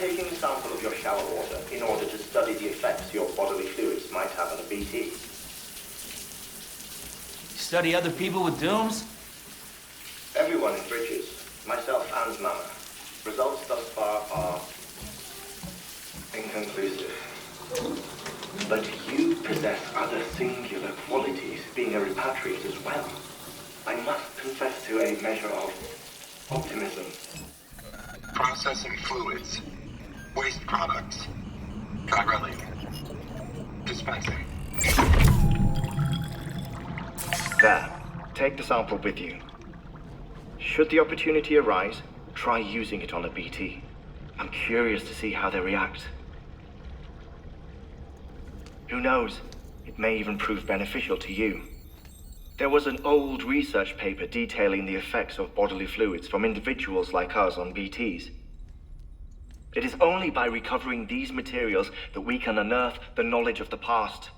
taking a sample of your shower water in order to study the effects your bodily fluids might have on a BT. Study other people with dooms? Everyone in Bridges, myself and Mama. Results thus far are inconclusive. But you possess other singular qualities, being a repatriate as well. I must confess to a measure of optimism. Processing fluids. Waste products. Drilling. Dispensing. There. Take the sample with you. Should the opportunity arise, try using it on a BT. I'm curious to see how they react. Who knows? It may even prove beneficial to you. There was an old research paper detailing the effects of bodily fluids from individuals like us on BTs. It is only by recovering these materials that we can unearth the knowledge of the past.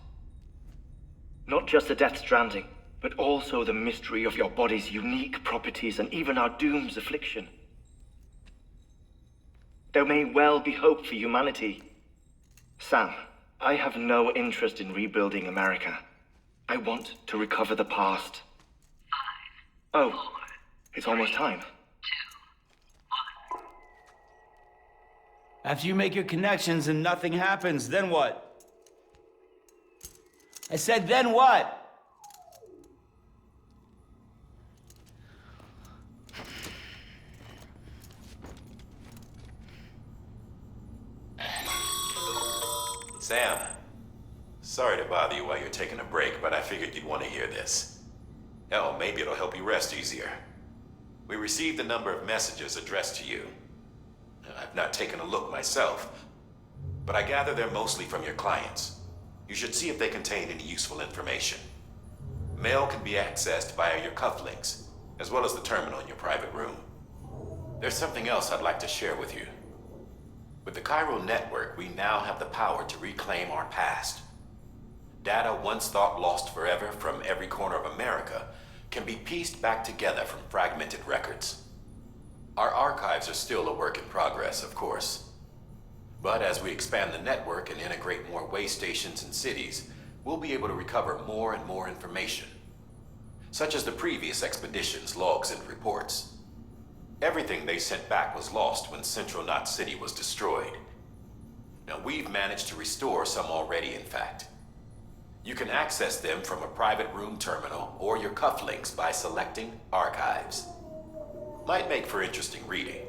Not just the Death Stranding, but also the mystery of your body's unique properties and even our doom's affliction. There may well be hope for humanity. Sam, I have no interest in rebuilding America. I want to recover the past. 5, Oh, 4, it's almost time. 2, 1. After you make your connections and nothing happens, then what? I said, then what? Sam, sorry to bother you while you're taking a break, but I figured you'd want to hear this. Hell, maybe it'll help you rest easier. We received a number of messages addressed to you. I've not taken a look myself, but I gather they're mostly from your clients. You should see if they contain any useful information. Mail can be accessed via your cufflinks, as well as the terminal in your private room. There's something else I'd like to share with you. With the Chiral network, we now have the power to reclaim our past. Data once thought lost forever from every corner of America can be pieced back together from fragmented records. Our archives are still a work in progress, of course. But as we expand the network and integrate more way stations and cities, we'll be able to recover more and more information, such as the previous expedition's logs and reports. Everything they sent back was lost when Central Knot City was destroyed. Now, we've managed to restore some already, in fact. You can access them from a private room terminal or your cufflinks by selecting Archives. Might make for interesting reading.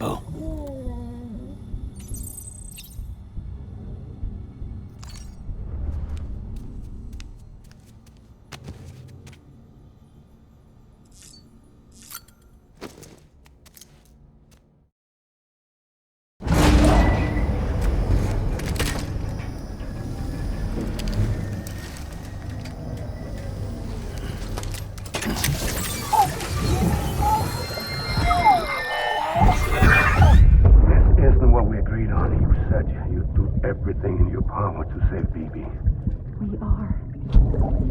Oh. Everything in your power to save Bibi. We are.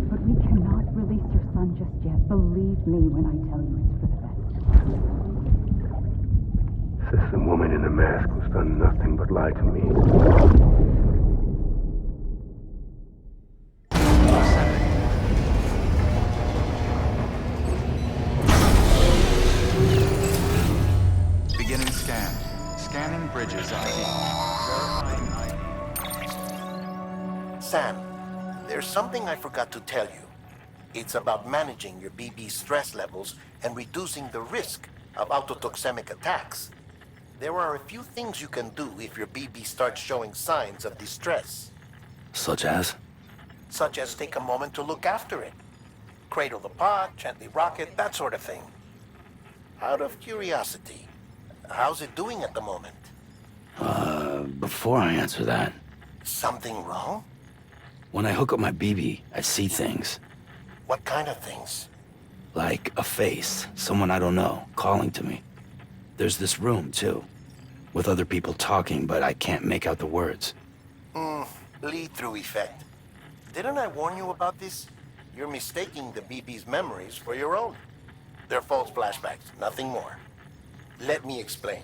But we cannot release your son just yet. Believe me when I tell you it's for the best. System woman in a mask who's done nothing but lie to me. Bridges ID. Verifying ID. Sam, there's something I forgot to tell you. It's about managing your BB stress levels and reducing the risk of autotoxemic attacks. There are a few things you can do if your BB starts showing signs of distress. Such as? Such as take a moment to look after it. Cradle the pot, gently rock it, that sort of thing. Out of curiosity, how's it doing at the moment? Before I answer that, Something wrong? when I hook up my BB, I see things. What kind of things? Like a face, someone I don't know, calling to me. There's this room, too, with other people talking, but I can't make out the words. Lead-through effect. Didn't I warn you about this? You're mistaking the BB's memories for your own. They're false flashbacks, nothing more. Let me explain.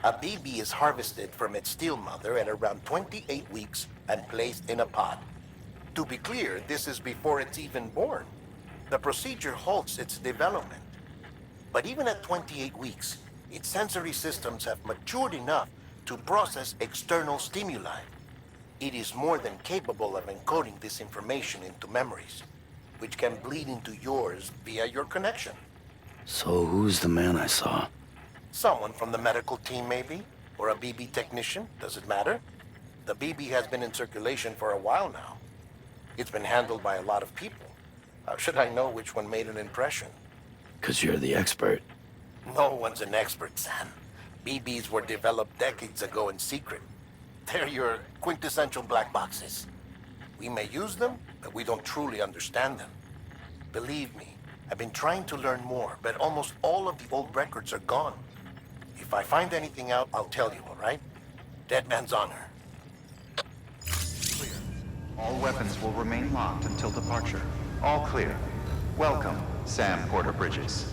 A BB is harvested from its steel mother at around 28 weeks and placed in a pod. To be clear, this is before it's even born. The procedure halts its development. But even at 28 weeks, its sensory systems have matured enough to process external stimuli. It is more than capable of encoding this information into memories, which can bleed into yours via your connection. So who's the man I saw? Someone from the medical team, maybe? Or a BB technician? Does it matter? The BB has been in circulation for a while now. It's been handled by a lot of people. How should I know which one made an impression? 'Cause you're the expert. No one's an expert, Sam. BBs were developed decades ago in secret. They're your quintessential black boxes. We may use them, but we don't truly understand them. Believe me, I've been trying to learn more, but almost all of the old records are gone. If I find anything out, I'll tell you, all right? Dead man's honor. Clear. All weapons will remain locked until departure. All clear. Welcome, Sam Porter Bridges.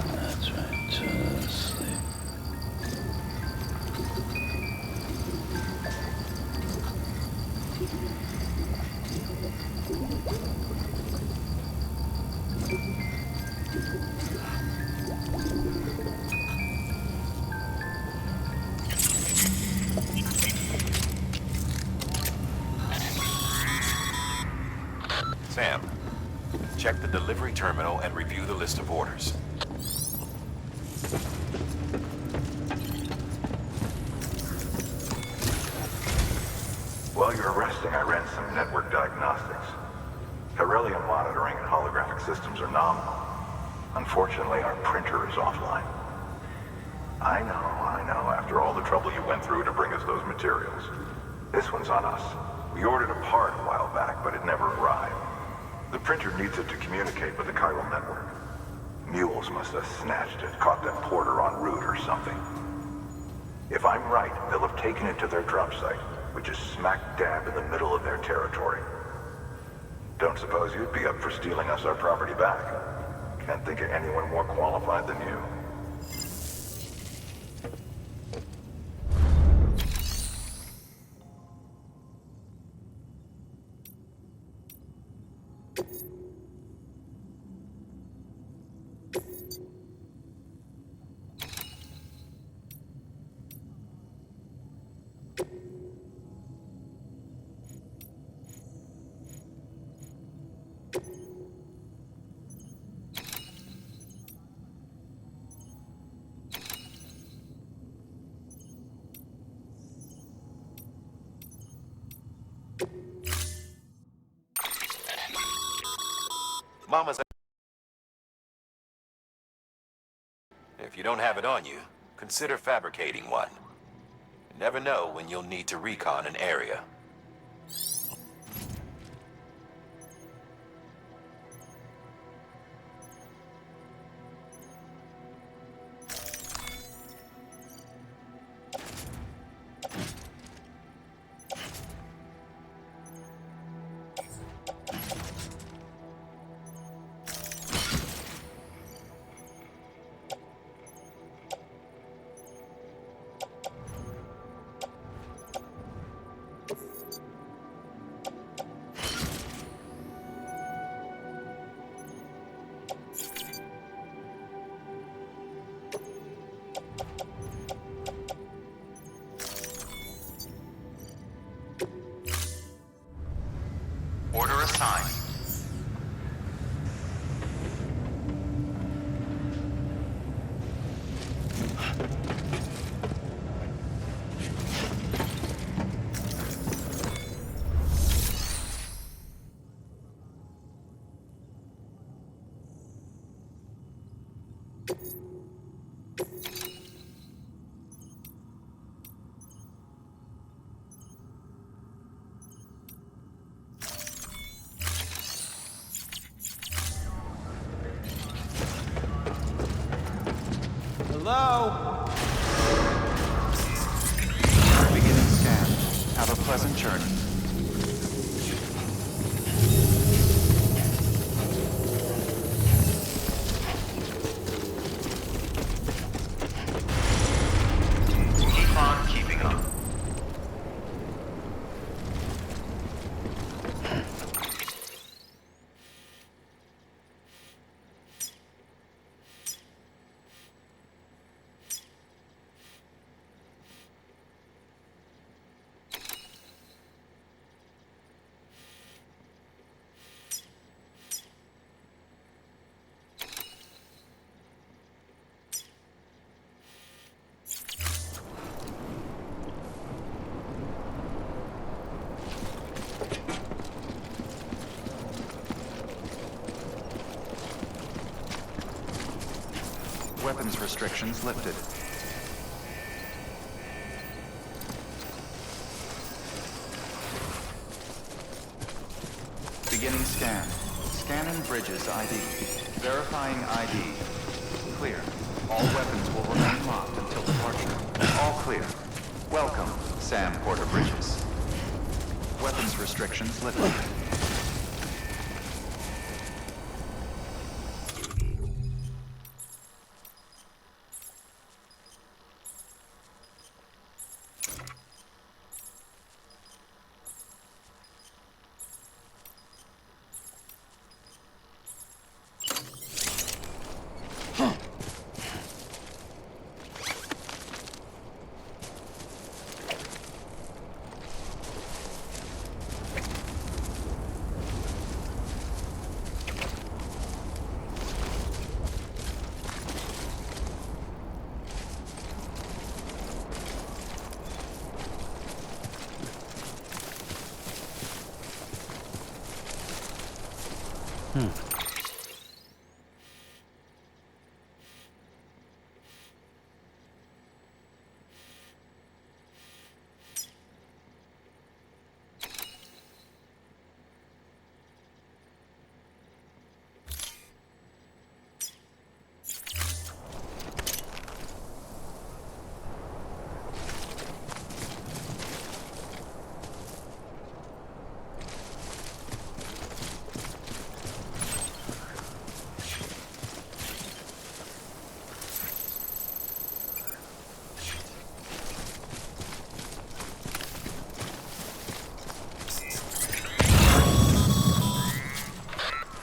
That's right, just sleep. Sam, check the delivery terminal and review the list of orders. While you're resting, I ran some network diagnostics. Beryllium monitoring and holographic systems are nominal. Unfortunately, our printer is offline. I know. After all the trouble you went through to bring us those materials. This one's on us. We ordered a part a while back, but it never arrived. The printer needs it to communicate with the chiral network. Mules must have snatched it, caught that porter en route or something. If I'm right, they'll have taken it to their drop site, which is smack dab in the middle of their territory. Don't suppose you'd be up for stealing us our property back? Can't think of anyone more qualified than you. Mama's... If you don't have it on you, consider fabricating one. You never know when you'll need to recon an area. Hello? Beginning scan. Have a pleasant journey. Keep on keeping on. Weapons restrictions lifted. Beginning scan. Scanning Bridges ID. Verifying ID. Clear. All weapons will remain locked until departure. All clear. Welcome, Sam Porter Bridges. Weapons restrictions lifted.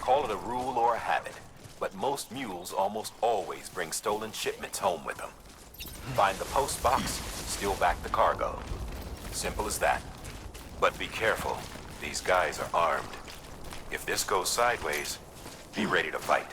Call it a rule or a habit, but most mules almost always bring stolen shipments home with them. Find the post box, steal back the cargo. Simple as that. But be careful. These guys are armed. If this goes sideways, be ready to fight.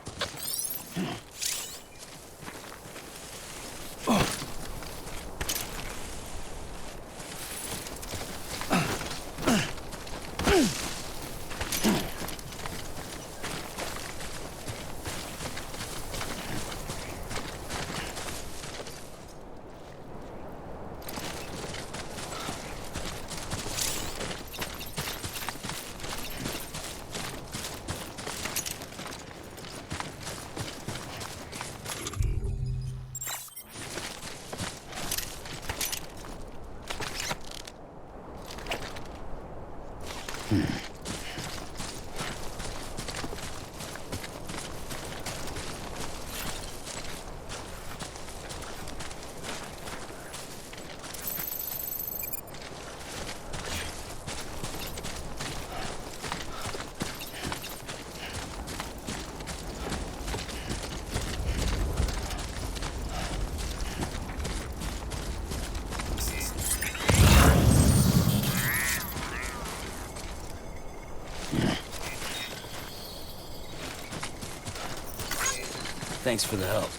Thanks for the help.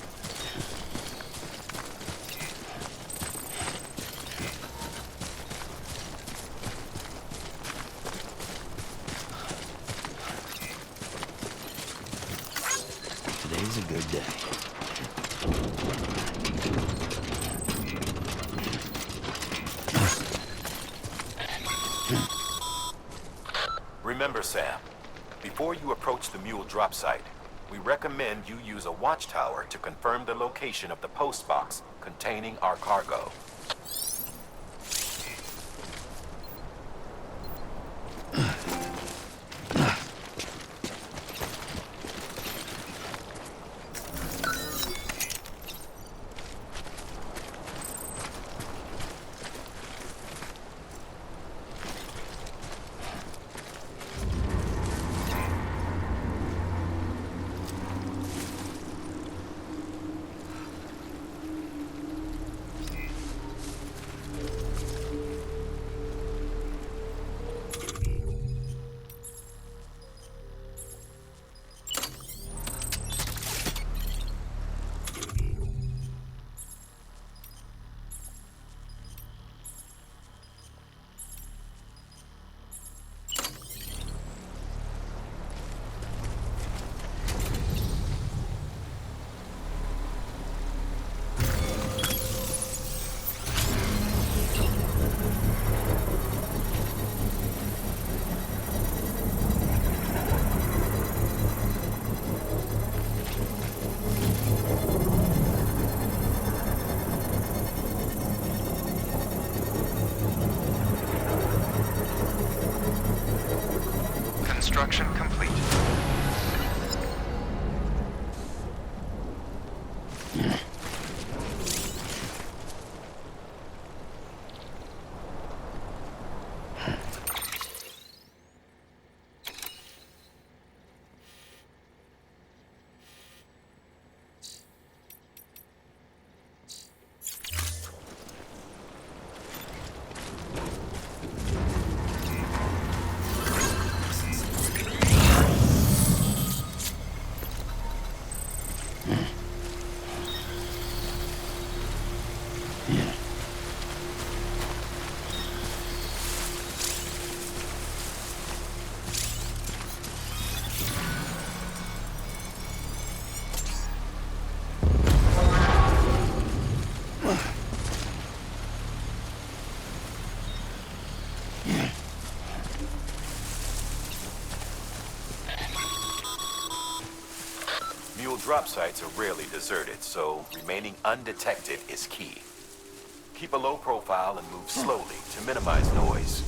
Today's a good day. Remember, Sam, before you approach the mule drop site, we recommend you use a watchtower to confirm the location of the post box containing our cargo. Construction complete. Mule drop sites are rarely deserted, so remaining undetected is key. Keep a low profile and move slowly to minimize noise.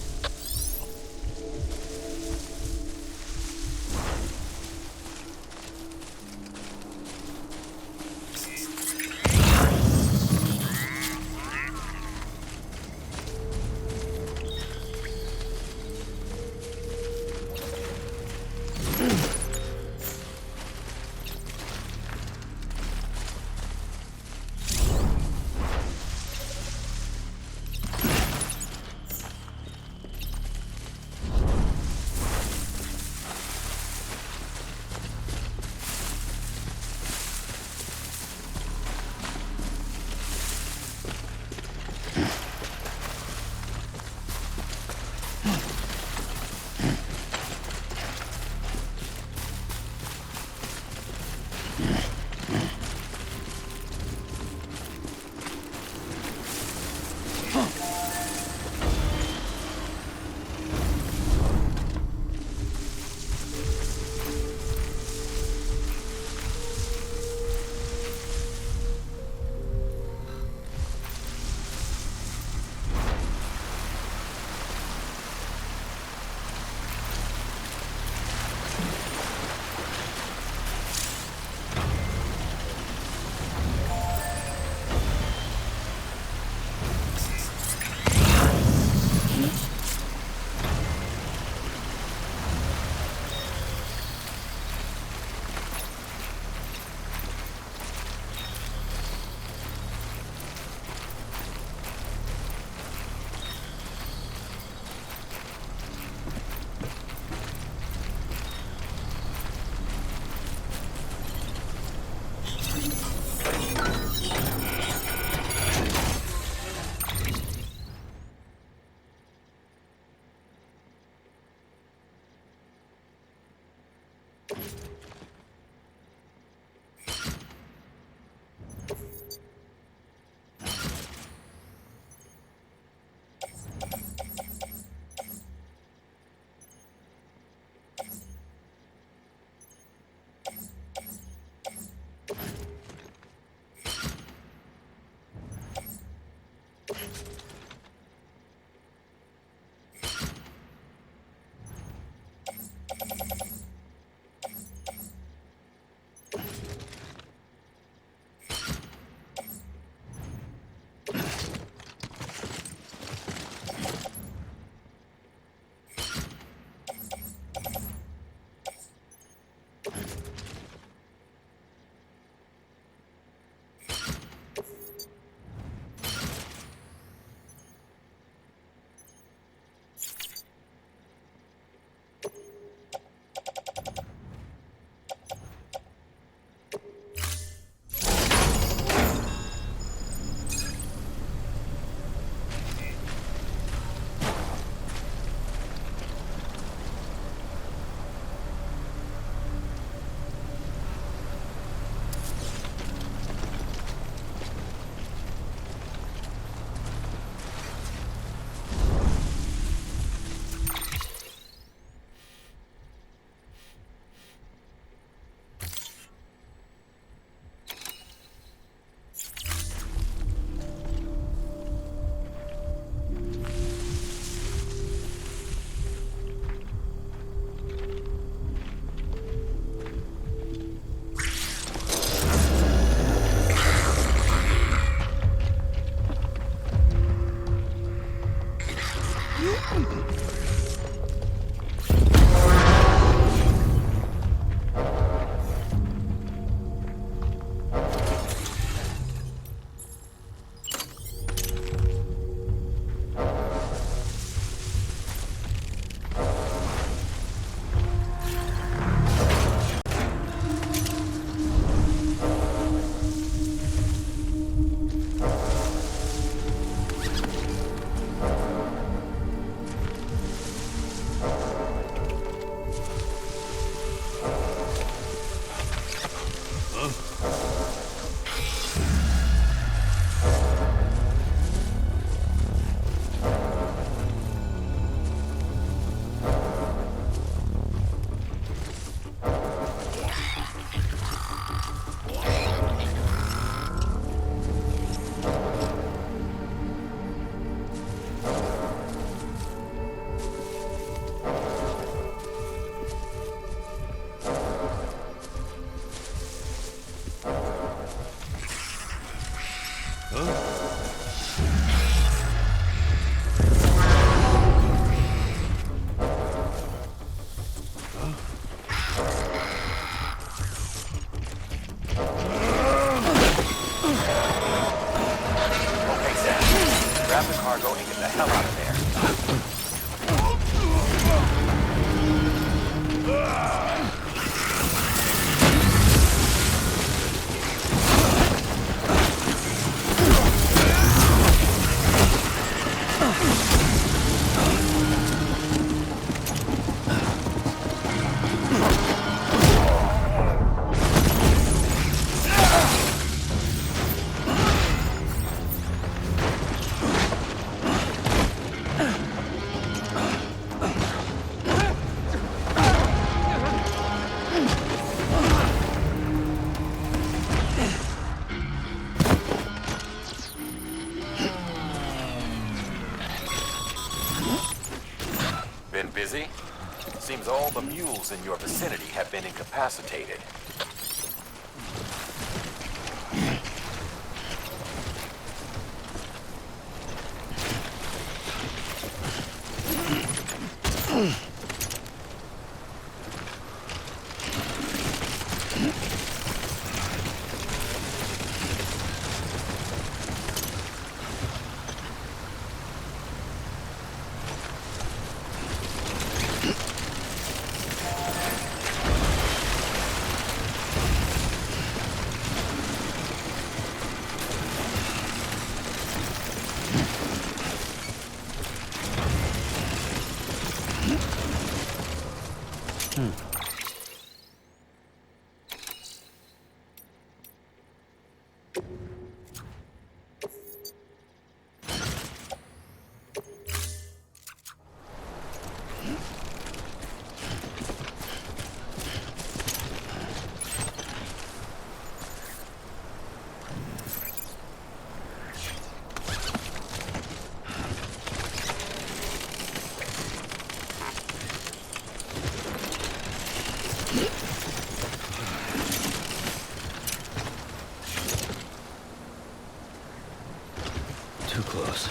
hell out of there. Been busy? Seems all the mules in your vicinity have been incapacitated. Too close.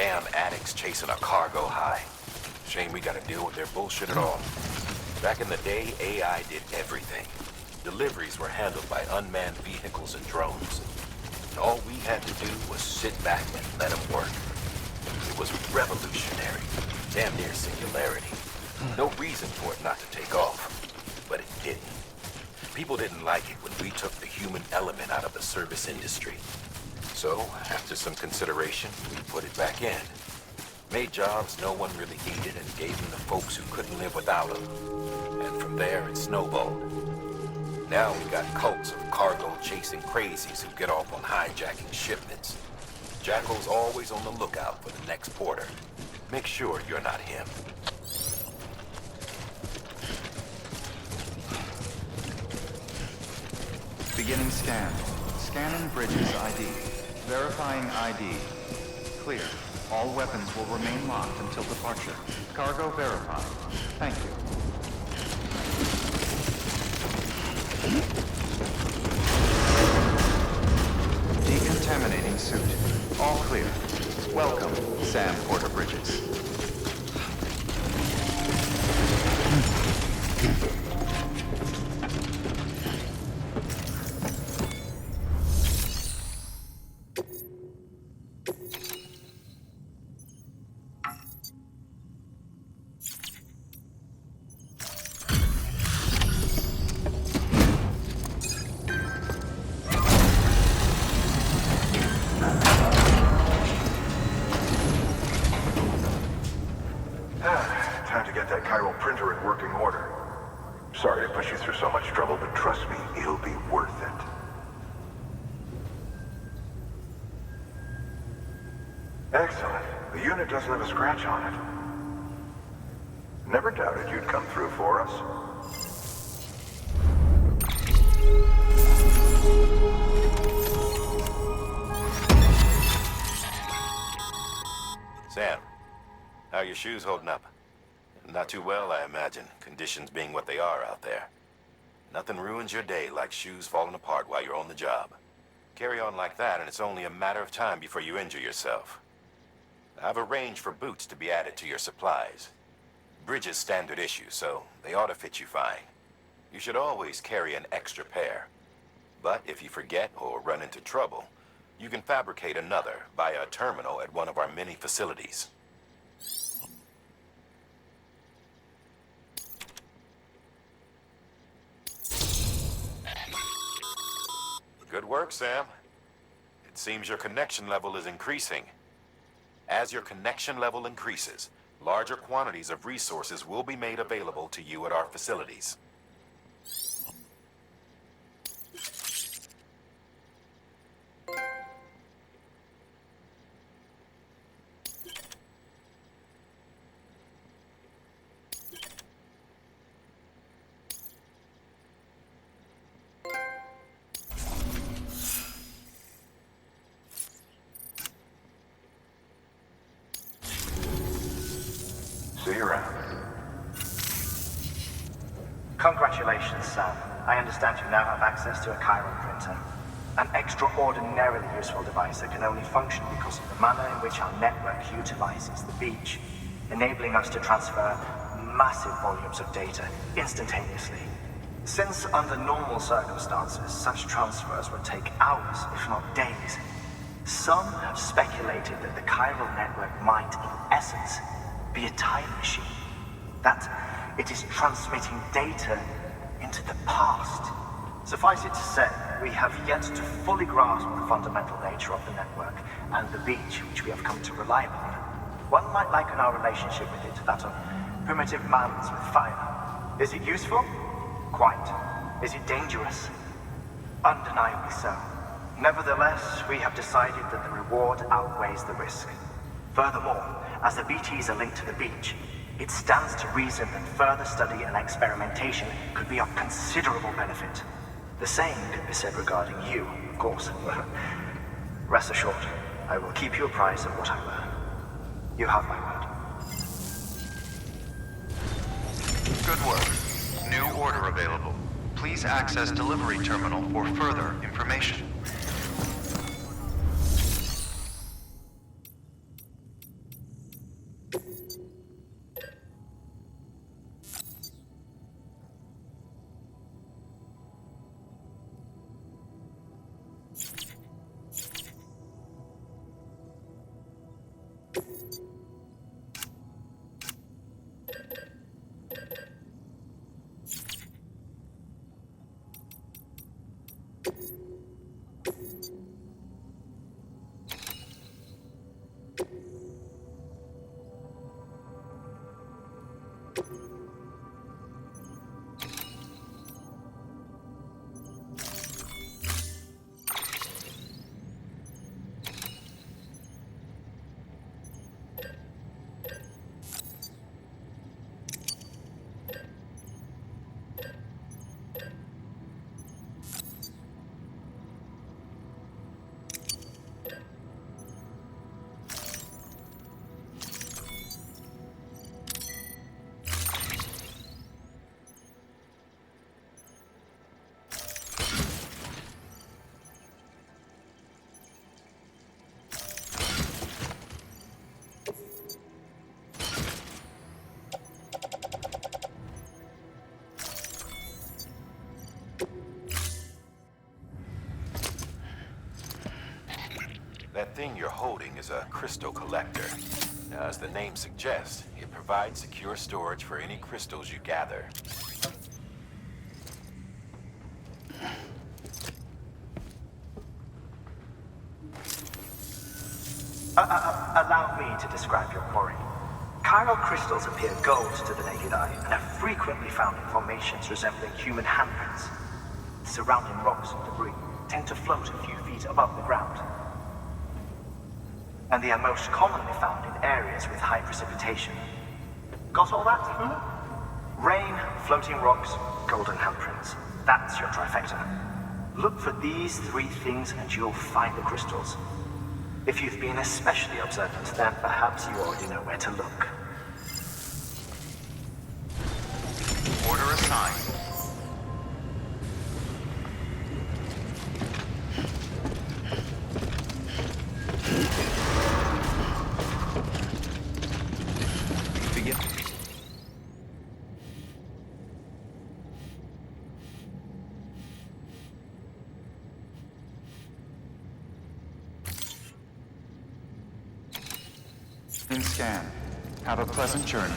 damn addicts chasing a cargo high. Shame we gotta deal with their bullshit at all. Back in the day, AI did everything. Deliveries were handled by unmanned vehicles and drones. And all we had to do was sit back and let them work. It was revolutionary, damn near singularity. No reason for it not to take off, but it didn't. People didn't like it when we took the human element out of the service industry. So, after some consideration, we put it back in. Made jobs no one really needed and gave them to folks who couldn't live without them. And from there, it snowballed. Now we got cults of cargo-chasing crazies who get off on hijacking shipments. Jackal's always on the lookout for the next porter. Make sure you're not him. Beginning scan. Scanning Bridges ID. Verifying ID. Clear. All weapons will remain locked until departure. Cargo verified. Thank you. Decontaminating suit. All clear. Welcome, Sam Porter Bridges. Time to get that chiral printer in working order. Sorry to push you through so much trouble, but trust me, it'll be worth it. Excellent. The unit doesn't have a scratch on it. Never doubted you'd come through for us. Sam, how are your shoes holding up? Not too well, I imagine, conditions being what they are out there. Nothing ruins your day like shoes falling apart while you're on the job. Carry on like that, and it's only a matter of time before you injure yourself. I've arranged for boots to be added to your supplies. Bridges standard issue, so they ought to fit you fine. You should always carry an extra pair. But if you forget or run into trouble, you can fabricate another via a terminal at one of our many facilities. Good work, Sam. It seems your connection level is increasing. As your connection level increases, larger quantities of resources will be made available to you at our facilities. See you around. Congratulations, Sam. I understand you now have access to a chiral printer. An extraordinarily useful device that can only function because of the manner in which our network utilizes the beach, enabling us to transfer massive volumes of data instantaneously. Since under normal circumstances, such transfers would take hours, if not days, some have speculated that the chiral network might, in essence, be a time machine. That it is transmitting data into the past. Suffice it to say, we have yet to fully grasp the fundamental nature of the network and the beach which we have come to rely upon. One might liken our relationship with it to that of primitive mans with fire. Is it useful? Quite. Is it dangerous? Undeniably so. Nevertheless, we have decided that the reward outweighs the risk. Furthermore, as the BTs are linked to the beach, it stands to reason that further study and experimentation could be of considerable benefit. The same could be said regarding you, of course. Rest assured, I will keep you apprised of what I learn. You have my word. Good work. New order available. Please access delivery terminal for further information. That thing you're holding is a crystal collector. Now, as the name suggests, it provides secure storage for any crystals you gather. Allow me to describe your quarry. Chiral crystals appear gold to the naked eye and are frequently found in formations resembling human handprints. Surrounding rocks and debris tend to float a few feet above the ground. And they are most commonly found in areas with high precipitation. Got all that? Rain, floating rocks, golden handprints. That's your trifecta. Look for these three things and you'll find the crystals. If you've been especially observant, then perhaps you already know where to look. Order assigned. Begin. Scan. Have a pleasant journey.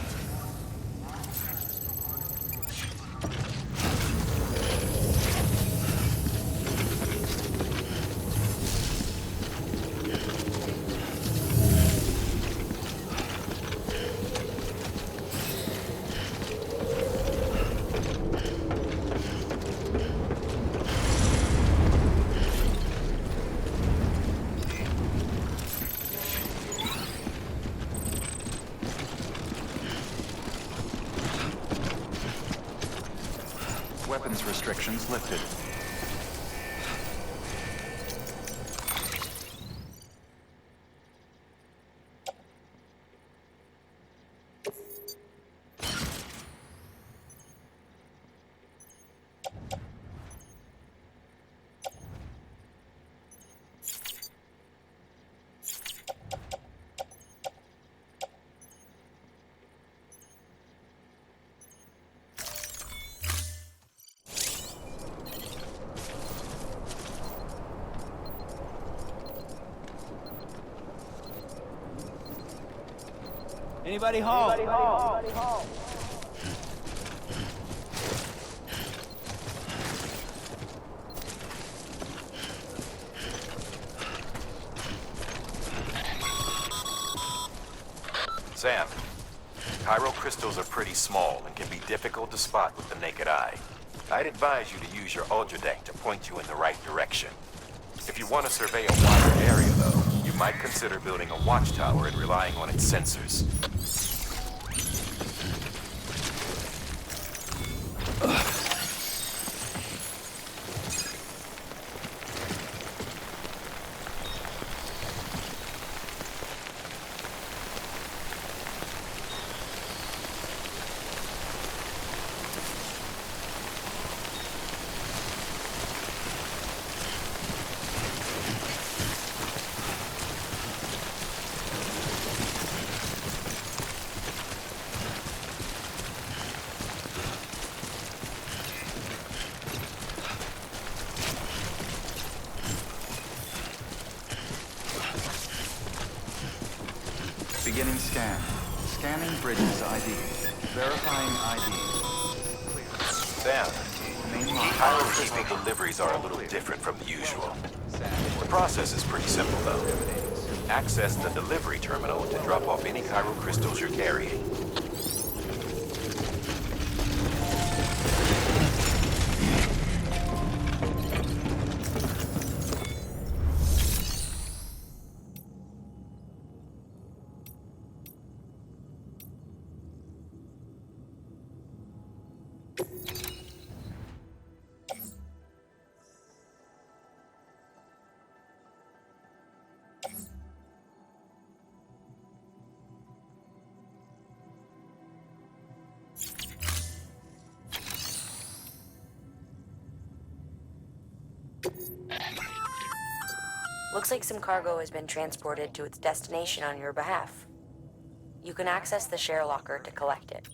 Weapons restrictions lifted. Anybody home? Sam, chiral crystals are pretty small and can be difficult to spot with the naked eye. I'd advise you to use your ultradeck to point you in the right direction. If you want to survey a wider area, though, you might consider building a watchtower and relying on its sensors. Scan. Scanning bridges ID. Verifying ID. Clear. Sam, Main lock. Cairo crystal deliveries are a little different from the usual. The process is pretty simple, though. Access the delivery terminal to drop off any Cairo crystals you're carrying. Looks like some cargo has been transported to its destination on your behalf. You can access the share locker to collect it.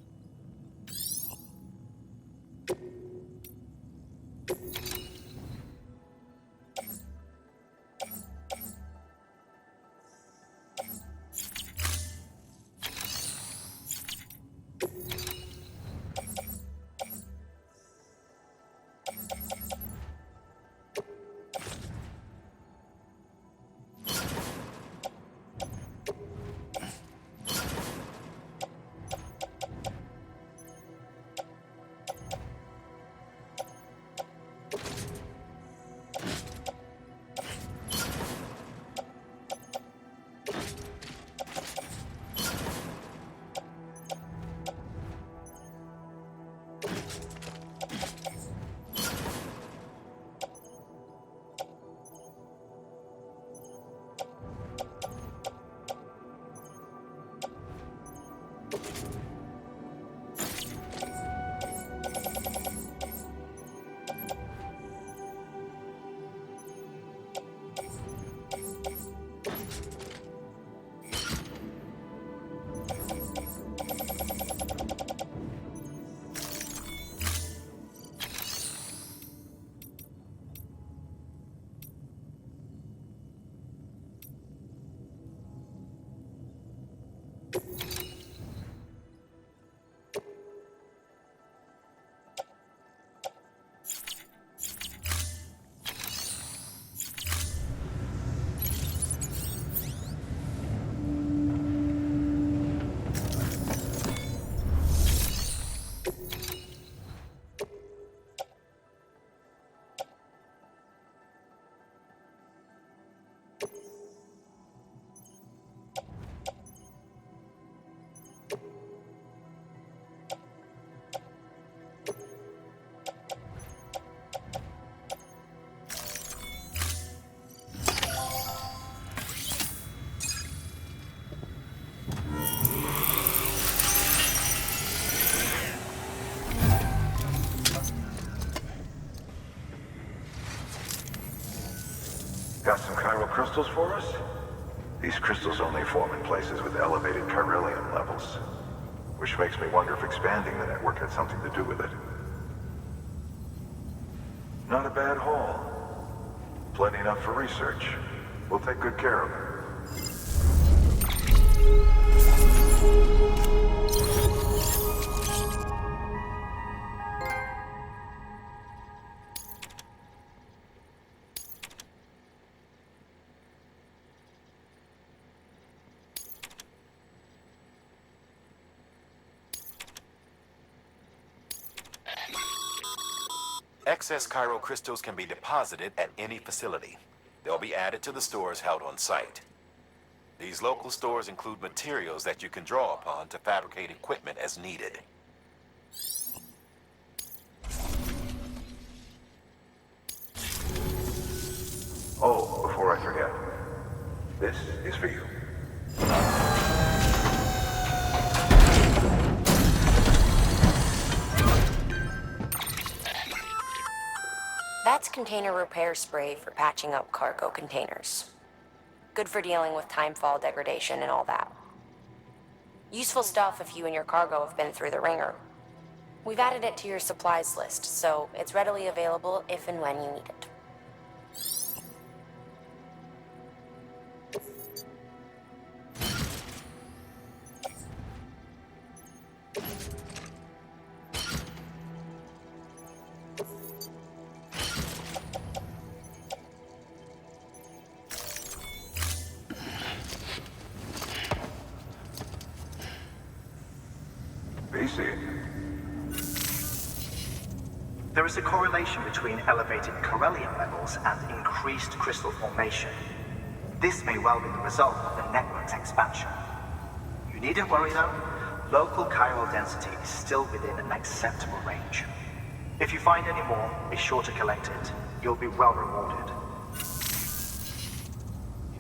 Got some chiral crystals for us? These crystals only form in places with elevated chiralium levels, which makes me wonder if expanding the network had something to do with it. Not a bad haul. Plenty enough for research. We'll take good care of it. Excess Cairo crystals can be deposited at any facility. They'll be added to the stores held on site. These local stores include materials that you can draw upon to fabricate equipment as needed. Oh, before I forget, this is for you. That's container repair spray for patching up cargo containers. Good for dealing with timefall degradation and all that. Useful stuff if you and your cargo have been through the ringer. We've added it to your supplies list, so it's readily available if and when you need it. he see it? There is a correlation between elevated Corellium levels and increased crystal formation. This may well be the result of the network's expansion. You needn't worry though. Local chiral density is still within an acceptable range. If you find any more, be sure to collect it. You'll be well rewarded.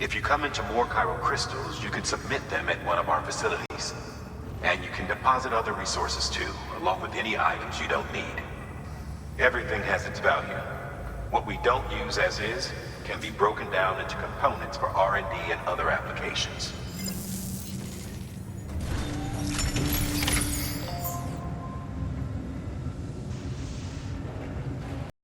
If you come into more chiral crystals, you can submit them at one of our facilities. And you can deposit other resources too, along with any items you don't need. Everything has its value. What we don't use as is can be broken down into components for R&D and other applications.